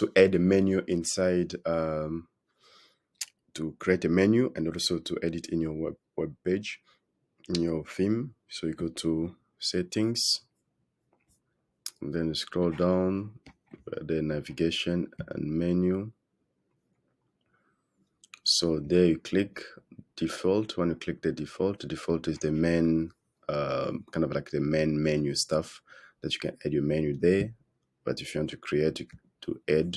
to add a menu inside, to create a menu, and also to edit in your web page, in your theme. So you go to settings, and then you scroll down, the navigation and menu. So there you click default. When you click the default is the main, kind of like the main menu stuff that you can add your menu there. But if you want to create, to add,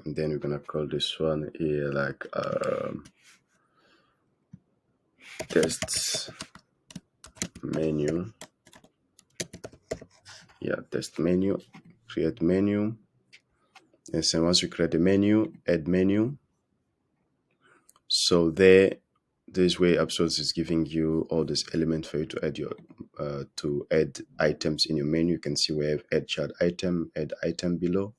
and then we're gonna call this one here like test menu. Yeah, test menu, create menu. And so once you create a menu, add menu. So this way HubSpot is giving you all this element for you to add your to add items in your menu. You can see we have add chart item, add item below.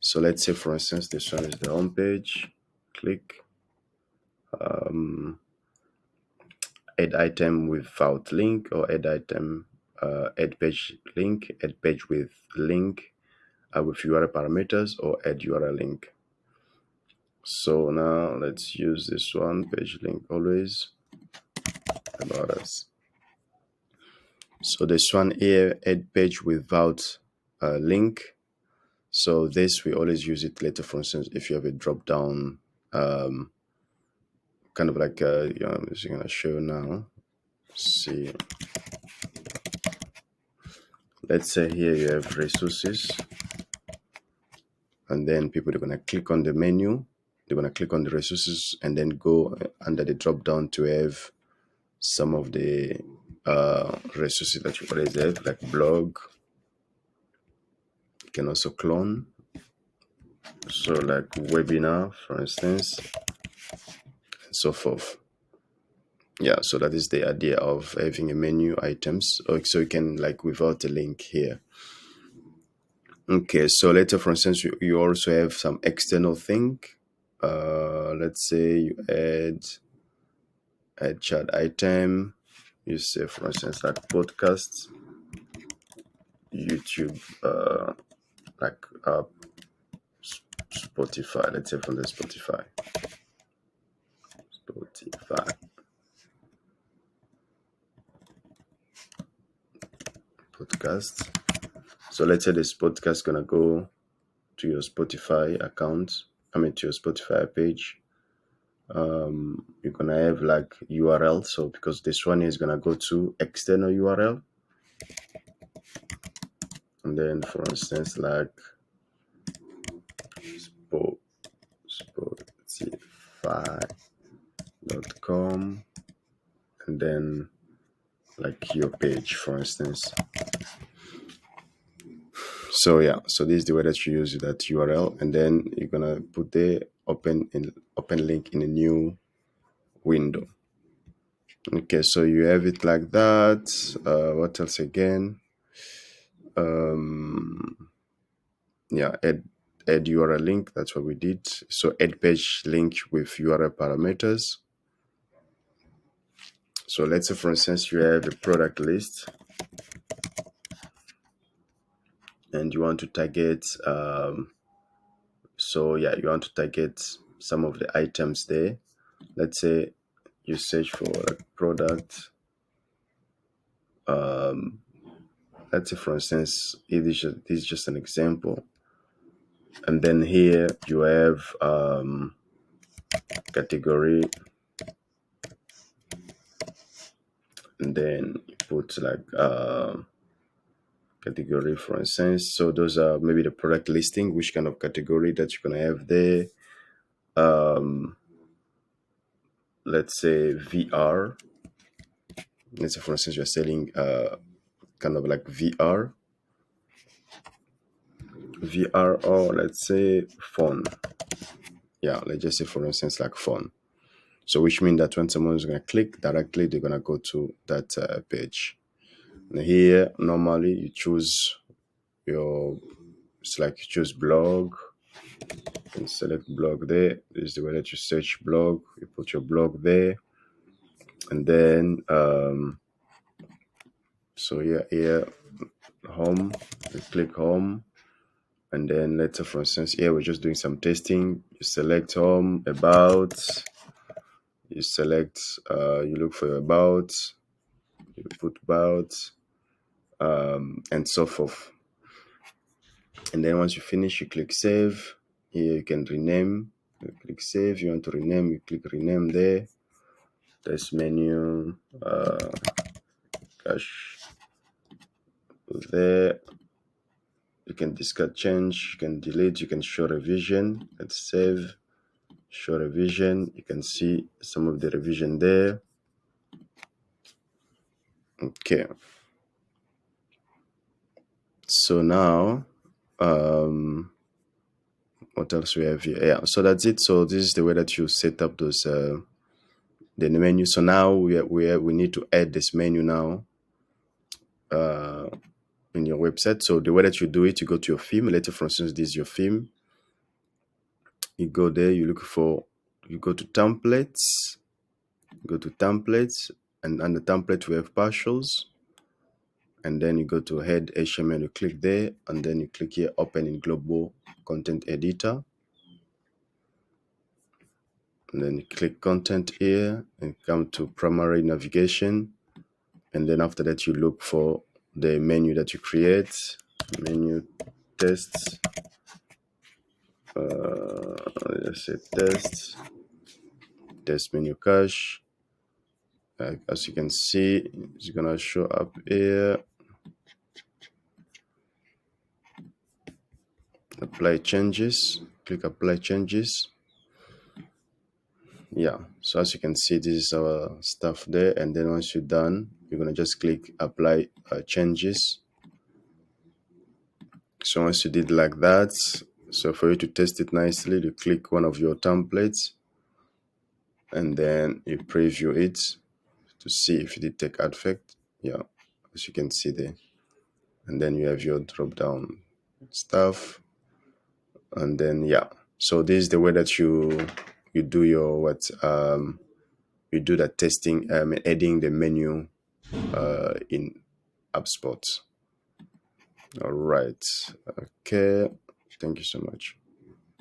So let's say, for instance, this one is the home page. Click add item without link, or add item, add page link, add page with link, with URL parameters, or add URL link. So now let's use this one, page link always, about us. So this one here, add page without link. So this, we always use it later. For instance, if you have a drop down, kind of like I'm just gonna show now. See, let's say here you have resources, and then people are gonna click on the menu. They're gonna click on the resources and then go under the drop down to have some of the resources that you already have, like blog. You can also clone. So like webinar, for instance, and so forth. Yeah, so that is the idea of having a menu items. So you can, like, without a link here. Okay, so later, for instance, you also have some external thing. Let's say you add chat item. You say, for instance, like podcasts, YouTube, like Spotify. Let's say from the Spotify. Podcast. So let's say this podcast gonna go to your Spotify account. To your Spotify page. You're gonna have like URL. So because this one is gonna go to external URL, and then, for instance, like Spotify.com, and then like your page, for instance. So yeah, so this is the way that you use that URL, and then you're gonna put the open link in a new window. Okay, so you have it like that. What else again? Yeah, add URL link. That's what we did. So add page link with URL parameters. So let's say, for instance, you have a product list, and you want to target. So yeah, you want to target some of the items there. Let's say you search for a product. Let's say, for instance, this is just an example. And then here you have category, and then you put like category, for instance. So those are maybe the product listing, which kind of category that you're gonna have there. Let's say VR. Let's say, for instance, you're selling kind of like VR, or let's say phone. Yeah, let's just say, for instance, like phone. So which means that when someone is going to click directly, they're going to go to that page. And here, normally you choose it's like you choose blog, and select blog there. This is the way that you search blog. You put your blog there, and then so yeah, here home. You click home, And then let's say, for instance, here we're just doing some testing. You select home, about, you select, you look for your about, you put about, and so forth. And then once you finish, you click save. Here you can rename. You click save. You want to rename, you click rename there. Test menu, cache there. You can discard change, you can delete, you can show revision. Let's save, show revision. You can see some of the revision there. Okay. So now, what else we have here? Yeah, so that's it. So this is the way that you set up those the menu. So now we need to add this menu now in your website. So the way that you do it, you go to your theme. Let's say, for instance, this is your theme. You go there, you go to templates, and under template we have partials, and then you go to head HTML, you click there, and then you click here open in global content editor, and then you click content here and come to primary navigation, and then after that you look for the menu that you create, menu tests, let's say test menu cache. As you can see, it's gonna show up here. Apply changes, click apply changes. Yeah, so as you can see, this is our stuff there, and then once you're done, you're gonna just click apply changes. So once you did like that, so for you to test it nicely, you click one of your templates and then you preview it to see if it did take effect. Yeah, as you can see there, and then you have your drop down stuff, and then yeah, so this is the way that you do your you do that testing, adding the menu in HubSpot. All right, okay, thank you so much.